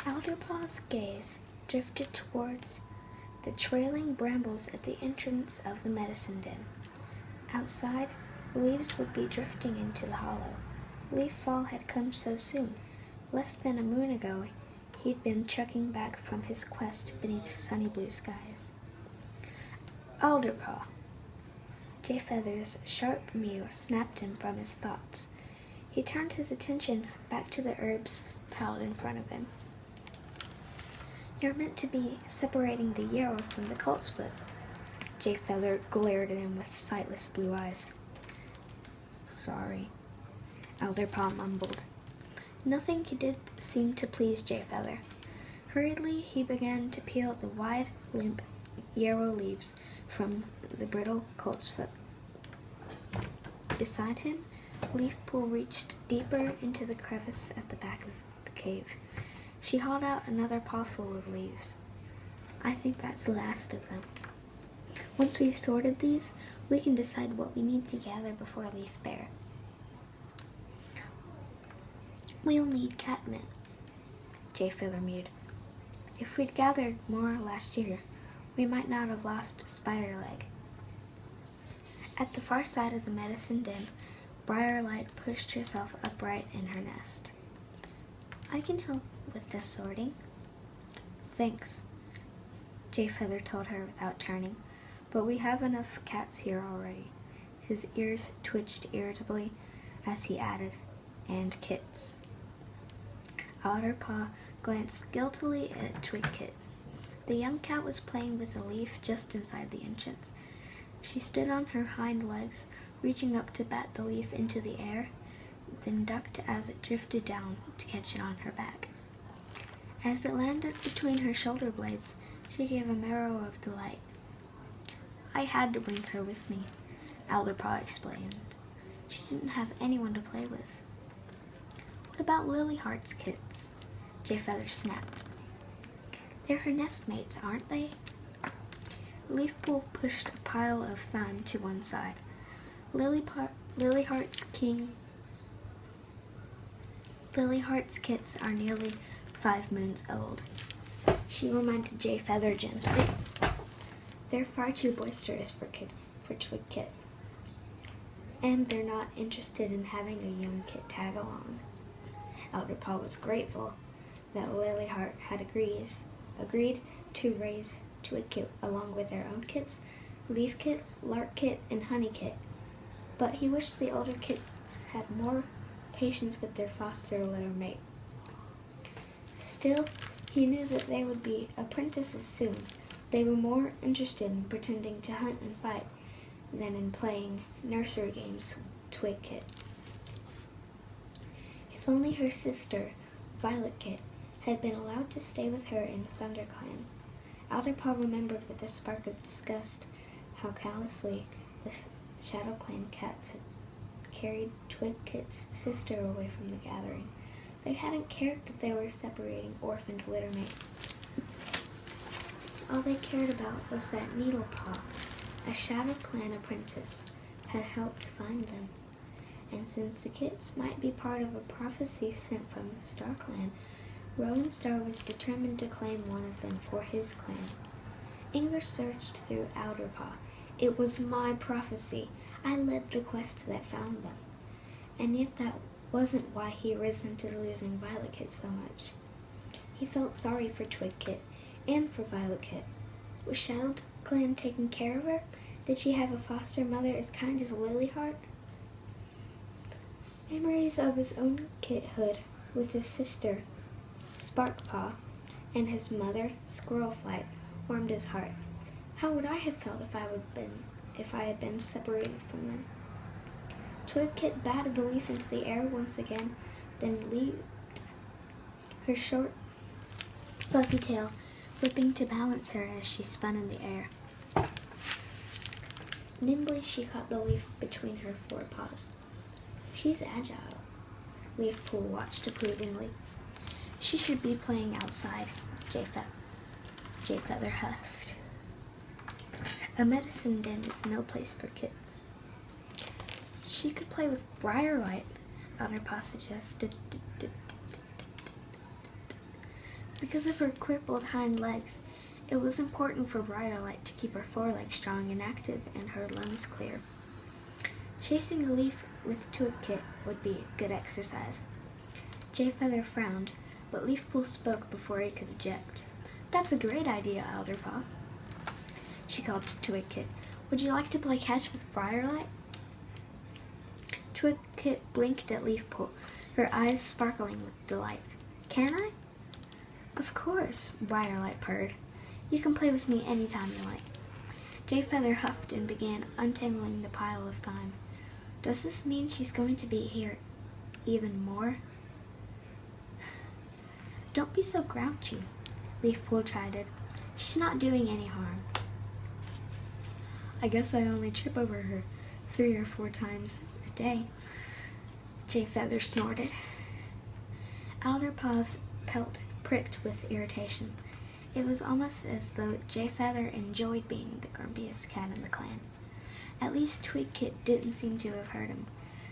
Alderpaw's gaze drifted towards the trailing brambles at the entrance of the medicine den. Outside, leaves would be drifting into the hollow. Leaf fall had come so soon. Less than a moon ago, he'd been chucking back from his quest beneath sunny blue skies. Alderpaw! Jayfeather's sharp mew snapped him from his thoughts. He turned his attention back to the herbs piled in front of him. You're meant to be separating the yarrow from the coltsfoot. Jayfeather glared at him with sightless blue eyes. Sorry, Alderpaw mumbled. Nothing he did seemed to please Jayfeather. Hurriedly, he began to peel the wide, limp yarrow leaves from the brittle coltsfoot. Beside him, Leafpool reached deeper into the crevice at the back of the cave. She hauled out another pawful of leaves. I think that's the last of them. Once we've sorted these, we can decide what we need to gather before Leaf Bear. We'll need catmint, Jayfeather mewed. If we'd gathered more last year, we might not have lost Spiderleg. At the far side of the medicine den, Briarlight pushed herself upright in her nest. I can help with this sorting. Thanks, Jayfeather told her without turning, but we have enough cats here already. His ears twitched irritably as he added, and kits. Alderpaw glanced guiltily at Twigkit. The young cat was playing with a leaf just inside the entrance. She stood on her hind legs, reaching up to bat the leaf into the air, then ducked as it drifted down to catch it on her back. As it landed between her shoulder blades, she gave a merow of delight. I had to bring her with me, Alderpaw explained. She didn't have anyone to play with. What about Lilyheart's kits? Jayfeather snapped. They're her nestmates, aren't they? Leafpool pushed a pile of thyme to one side. Lilyheart's kits are nearly 5 moons old. She reminded Jayfeather gently. They're far too boisterous for Twigkit. And they're not interested in having a young kit tag along. Alderpaw was grateful that Lilyheart had agreed to raise Twigkit along with their own kits, Leafkit, Larkkit, and Honeykit. But he wished the older kits had more patience with their foster litter mate. Still, he knew that they would be apprentices soon. They were more interested in pretending to hunt and fight than in playing nursery games with Twigkit. If only her sister, Violetkit, had been allowed to stay with her in ThunderClan. Alderpaw remembered with a spark of disgust how callously the ShadowClan cats had carried Twigkit's sister away from the gathering. They hadn't cared that they were separating orphaned littermates. All they cared about was that Needlepaw, a ShadowClan apprentice, had helped find them. And since the kits might be part of a prophecy sent from StarClan, Rowan Star was determined to claim one of them for his clan. Inger searched through Alderpaw. It was my prophecy. I led the quest that found them. And yet that wasn't why he resented losing Violetkit so much. He felt sorry for Twigkit and for Violetkit. Was ShadowClan taking care of her? Did she have a foster mother as kind as Lilyheart? Memories of his own kithood with his sister, Sparkpaw, and his mother, Squirrelflight, warmed his heart. How would I have felt if I had been separated from them? Twigkit batted the leaf into the air once again, then leaped her short, fluffy tail, whipping to balance her as she spun in the air. Nimbly she caught the leaf between her forepaws. She's agile, Leafpool watched approvingly. She should be playing outside, Jayfeather huffed. A medicine den is no place for kids. She could play with Briarlight, Alderpaw suggested. Because of her crippled hind legs, it was important for Briarlight to keep her forelegs strong and active and her lungs clear. Chasing a leaf with Twig-Kit would be good exercise. Jayfeather frowned, but Leafpool spoke before he could object. "That's a great idea, Elderpaw," she called to Twig-Kit. "Would you like to play catch with Briarlight?" Twig-Kit blinked at Leafpool, her eyes sparkling with delight. "Can I?" "Of course," Briarlight purred. "You can play with me any time you like." Jayfeather huffed and began untangling the pile of thyme. "Does this mean she's going to be here even more?" "Don't be so grouchy," Leafpool chided. "She's not doing any harm." "I guess I only trip over her 3 or 4 times a day," Jayfeather snorted. Elderpaw's pelt pricked with irritation. It was almost as though Jayfeather enjoyed being the grumpiest cat in the clan. At least Twig-Kit didn't seem to have hurt him.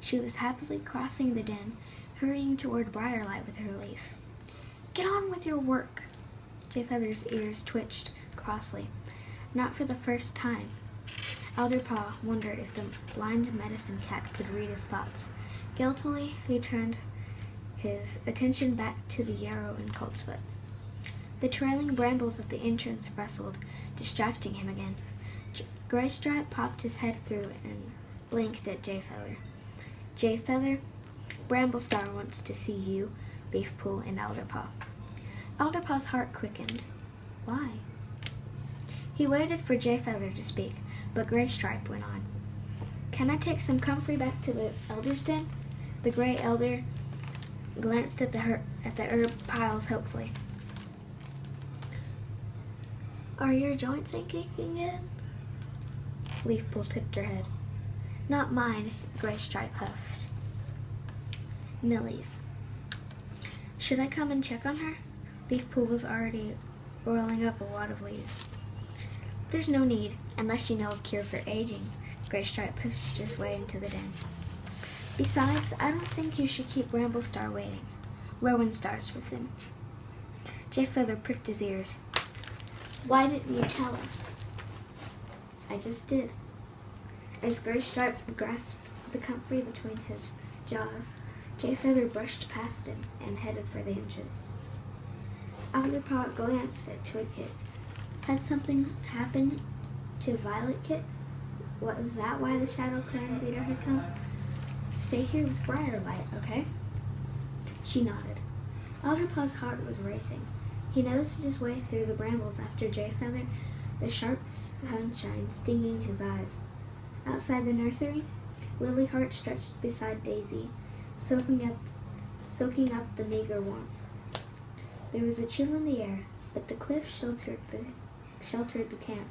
She was happily crossing the den, hurrying toward Briarlight with her leaf. "Get on with your work!" Jayfeather's ears twitched crossly. Not for the first time. Elderpaw wondered if the blind medicine cat could read his thoughts. Guiltily, he turned his attention back to the yarrow and coltsfoot. The trailing brambles at the entrance rustled, distracting him again. Graystripe popped his head through and blinked at Jayfeather. "Jayfeather, Bramblestar wants to see you, Leafpool, and Elderpaw." Elderpaw's heart quickened. Why? He waited for Jayfeather to speak, but Graystripe went on. "Can I take some comfrey back to the elder's den?" The gray elder glanced at the herb piles hopefully. "Are your joints aching again?" Leafpool tipped her head. "Not mine," Graystripe huffed. "Millie's." "Should I come and check on her?" Leafpool was already rolling up a wad of leaves. "There's no need, unless you know a cure for aging." Graystripe pushed his way into the den. "Besides, I don't think you should keep Bramblestar waiting. Rowan Star's with him." Jayfeather pricked his ears. "Why didn't you tell us?" "I just did." As Graystripe grasped the comfrey between his jaws, Jayfeather brushed past him and headed for the entrance. Elderpaw glanced at Twig-Kit. Had something happened to Violet-Kit? Was that why the Shadow Clan leader had come? "Stay here with Briarlight, okay?" She nodded. Elderpaw's heart was racing. He nosed his way through the brambles after Jayfeather, the sharp sunshine stinging his eyes. Outside the nursery, Lilyheart stretched beside Daisy, soaking up the meager warmth. There was a chill in the air, but the cliff sheltered the camp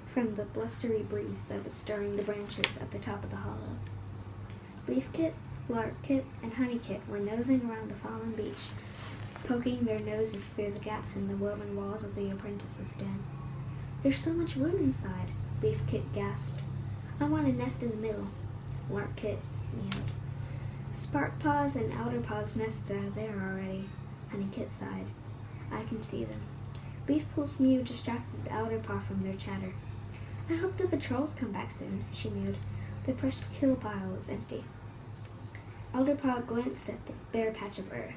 from the blustery breeze that was stirring the branches at the top of the hollow. Leaf-Kit, Lark-Kit, and Honey-Kit were nosing around the fallen beach, poking their noses through the gaps in the woven walls of the apprentice's den. "There's so much room inside," Leaf-Kit gasped. "I want to nest in the middle," Lark-Kit meowed. "Sparkpaw's and Elderpaw's nests are there already," Honey-Kit sighed. "I can see them." Leafpool's mew distracted Elderpaw from their chatter. "I hope the patrols come back soon," she mewed. The first kill pile was empty. Elderpaw glanced at the bare patch of earth.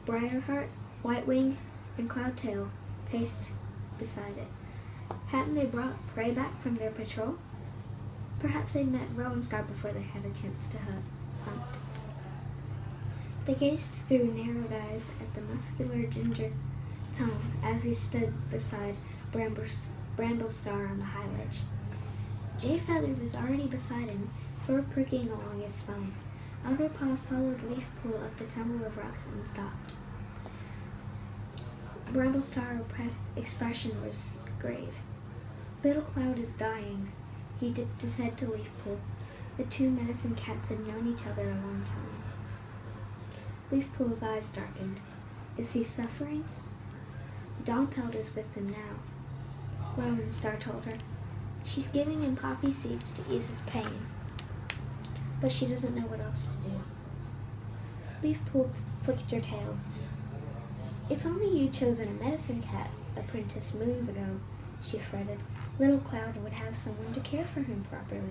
Briarheart, Whitewing, and Cloudtail paced beside it. Hadn't they brought prey back from their patrol? Perhaps they'd met Rowan Star before they had a chance to hunt. They gazed through narrowed eyes at the muscular ginger Tom as he stood beside Bramblestar on the high ledge. Jayfeather was already beside him, fur pricking along his spine. Elderpaw followed Leafpool up the tumble of rocks and stopped. Bramblestar's expression was grave. "Little Cloud is dying." He dipped his head to Leafpool. The two medicine cats had known each other a long time. Leafpool's eyes darkened. "Is he suffering?" "Dawnpelt is with him now," Rowan Star told her. "She's giving him poppy seeds to ease his pain, but she doesn't know what else to do." Leafpool flicked her tail. If only you'd chosen a medicine cat apprentice moons ago, she fretted. Little Cloud would have someone to care for him properly.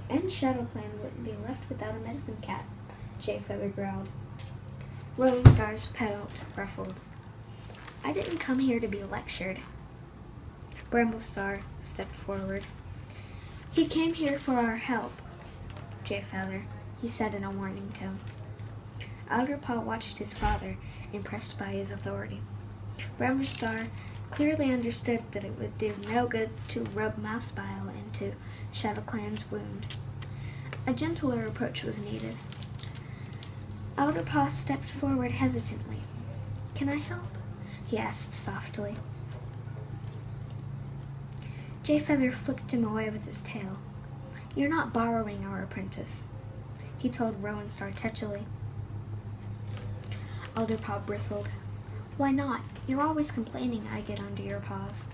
And ShadowClan wouldn't be left without a medicine cat, Jay Feather growled. Rowan Star's pelt ruffled. I didn't come here to be lectured. Bramble Star stepped forward. He came here for our help, Jay Feather, he said in a warning tone. Alderpaw watched his father, impressed by his authority. Bramble Star clearly understood that it would do no good to rub mouse bile into ShadowClan's wound. A gentler approach was needed. Alderpaw stepped forward hesitantly. Can I help? He asked softly. Jay Feather flicked him away with his tail. You're not borrowing our apprentice, he told Rowan Star touchily. Alderpaw bristled. Why not? You're always complaining I get under your paws.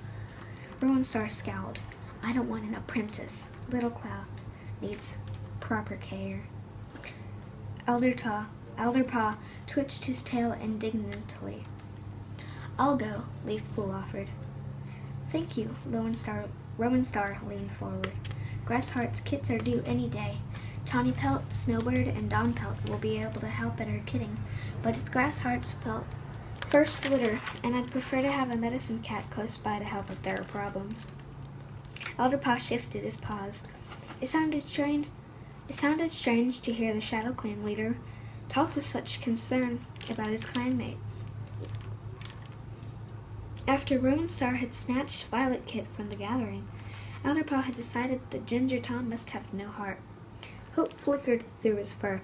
Rowan Star scowled. I don't want an apprentice. Little Cloud needs proper care. Alderpaw twitched his tail indignantly. I'll go, Leafpool offered. Thank you, Rowan Star leaned forward. Grassheart's kits are due any day. Tawny Pelt, Snowbird, and Dawn Pelt will be able to help at her kitting, but it's Grassheart's first litter, and I'd prefer to have a medicine cat close by to help if there are problems. Alderpaw shifted his paws. It sounded strange to hear the ShadowClan leader talk with such concern about his clanmates. After Rowan Star had snatched Violet Kit from the gathering, Alderpaw had decided that Ginger Tom must have no heart. Hope flickered through his fur.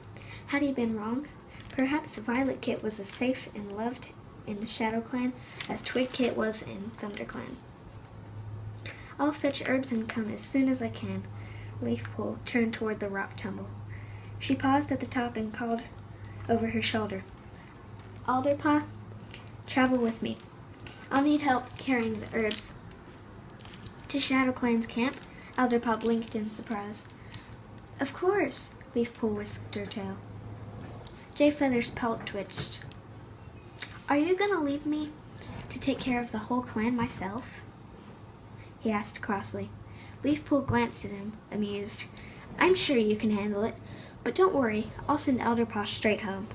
Had he been wrong? Perhaps Violet Kit was as safe and loved in the ShadowClan as Twig Kit was in ThunderClan. I'll fetch herbs and come as soon as I can. Leafpool turned toward the rock tumble. She paused at the top and called over her shoulder. Alderpaw, travel with me. I'll need help carrying the herbs. To ShadowClan's camp? Alderpaw blinked in surprise. Of course, Leafpool whisked her tail. Jay Feather's pelt twitched. Are you going to leave me to take care of the whole clan myself? He asked crossly. Leafpool glanced at him, amused. I'm sure you can handle it, but don't worry, I'll send Alderpaw straight home.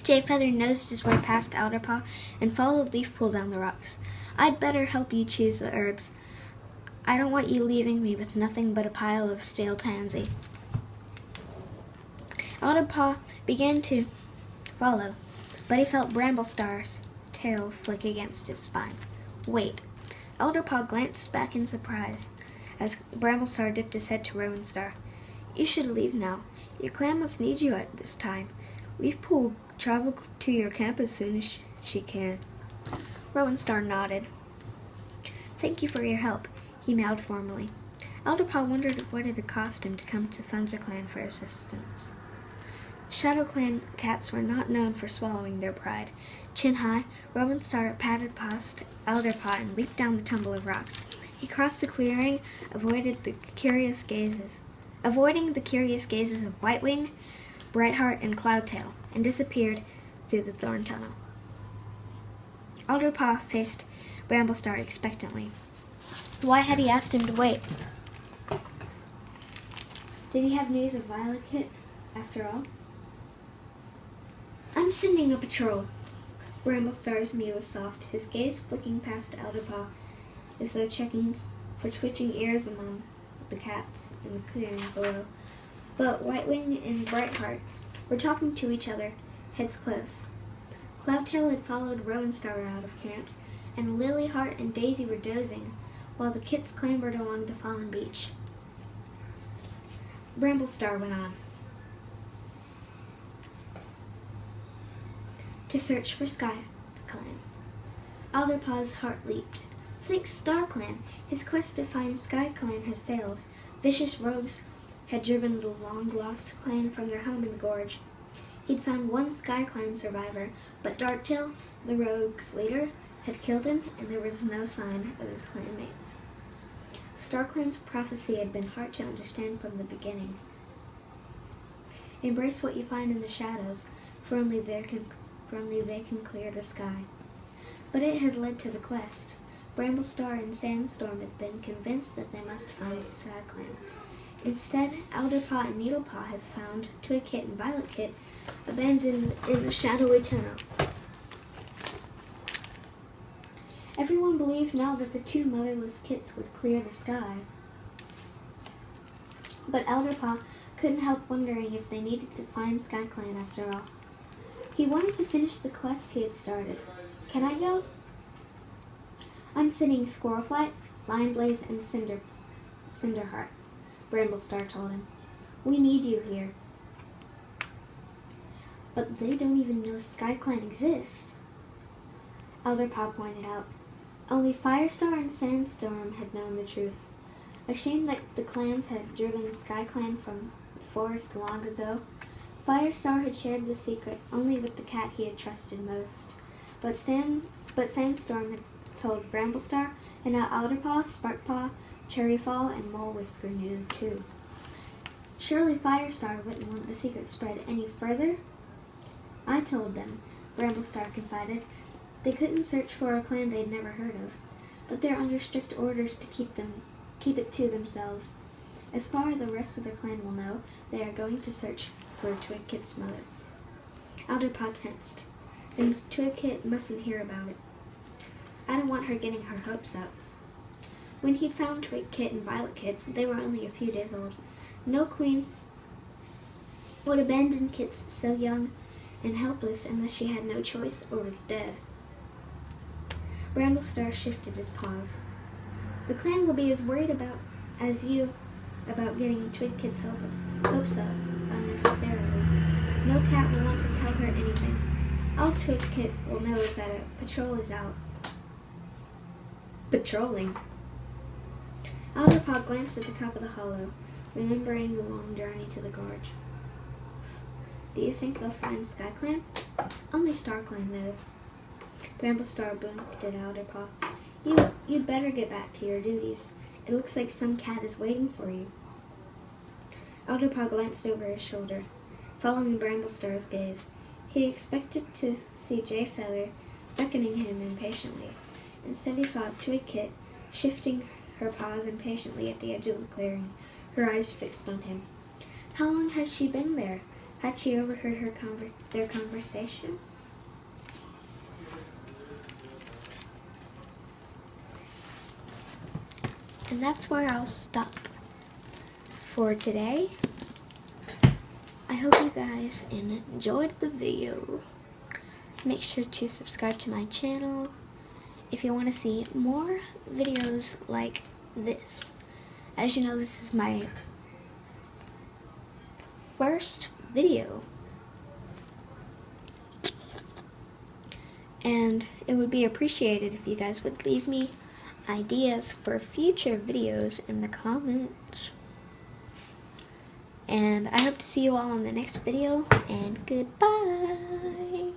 Jay Feather nosed his way past Alderpaw and followed Leafpool down the rocks. I'd better help you choose the herbs. I don't want you leaving me with nothing but a pile of stale tansy. Alderpaw began to follow, but he felt Bramble Star's tail flick against his spine. Wait. Alderpaw glanced back in surprise as Bramble Star dipped his head to Rowan Star. You should leave now. Your clan must need you at this time. Leafpool will travel to your camp as soon as she can. Rowan Star nodded. Thank you for your help, he meowed formally. Alderpaw wondered what it had cost him to come to ThunderClan for assistance. ShadowClan cats were not known for swallowing their pride. Chin high, Rowan Star padded past Alderpaw and leaped down the tumble of rocks. He crossed the clearing, avoiding the curious gazes of Whitewing, Brightheart, and Cloudtail, and disappeared through the thorn tunnel. Alderpaw faced Bramble Star expectantly. Why had he asked him to wait? Did he have news of Violet Kit, after all? I'm sending a patrol. Bramble Star's mew was soft, his gaze flicking past Alderpaw as though checking for twitching ears among the cats in the clearing below. But Whitewing and Brightheart were talking to each other, heads close. Cloudtail had followed Rowan Star out of camp, and Lilyheart and Daisy were dozing, while the kits clambered along the fallen beach. Bramble Star went on. To search for SkyClan. Alderpaw's heart leaped. Think StarClan! His quest to find SkyClan had failed. Vicious rogues had driven the long-lost clan from their home in the gorge. He'd found one SkyClan survivor, but Darktail, the rogue's leader, had killed him, and there was no sign of his clanmates. StarClan's prophecy had been hard to understand from the beginning. Embrace what you find in the shadows, for only they can clear the sky. But it had led to the quest. Bramblestar and Sandstorm had been convinced that they must find SkyClan. Instead, Elderpaw and Needlepaw had found Twigkit and Violetkit abandoned in the shadowy tunnel. Everyone believed now that the two motherless kits would clear the sky. But Elderpaw couldn't help wondering if they needed to find SkyClan after all. He wanted to finish the quest he had started. Can I go? I'm sending Squirrelflight, Lionblaze, and Cinderheart, Bramblestar told him. We need you here. But they don't even know SkyClan exists, Elderpaw pointed out. Only Firestar and Sandstorm had known the truth. Ashamed that the clans had driven SkyClan from the forest long ago, Firestar had shared the secret only with the cat he had trusted most. But Sandstorm had told Bramblestar, and now Elderpaw, Sparkpaw, Cherryfall, and Molewhisker knew too. Surely Firestar wouldn't want the secret spread any further? I told them, Bramblestar confided. They couldn't search for a clan they'd never heard of, but they're under strict orders to keep it to themselves. As far as the rest of the clan will know, they are going to search for Twigkit's mother. Elderpaw tensed. Then Twigkit mustn't hear about it. I don't want her getting her hopes up. When he'd found Twigkit and Violetkit, they were only a few days old. No queen would abandon kits so young and helpless unless she had no choice or was dead. Bramblestar shifted his paws. The clan will be as worried as you about getting Twigkit's hopes up unnecessarily. No cat will want to tell her anything. All Twigkit will know is that a patrol is out. Patrolling? Elderpaw glanced at the top of the hollow, remembering the long journey to the gorge. Do you think they'll find SkyClan? Only StarClan knows. Bramblestar blinked at Elderpaw. You'd better get back to your duties. It looks like some cat is waiting for you. Elderpaw glanced over his shoulder, following Bramblestar's gaze. He expected to see Jayfeather beckoning him impatiently. Instead he saw Twigkit shifting her paws impatiently at the edge of the clearing, her eyes fixed on him. How long had she been there? Had she overheard their conversation? And that's where I'll stop for today. I hope you guys enjoyed the video. Make sure to subscribe to my channel if you want to see more videos like this. As you know, this is my first video, and it would be appreciated if you guys would leave me ideas for future videos in the comments. And I hope to see you all in the next video, and goodbye.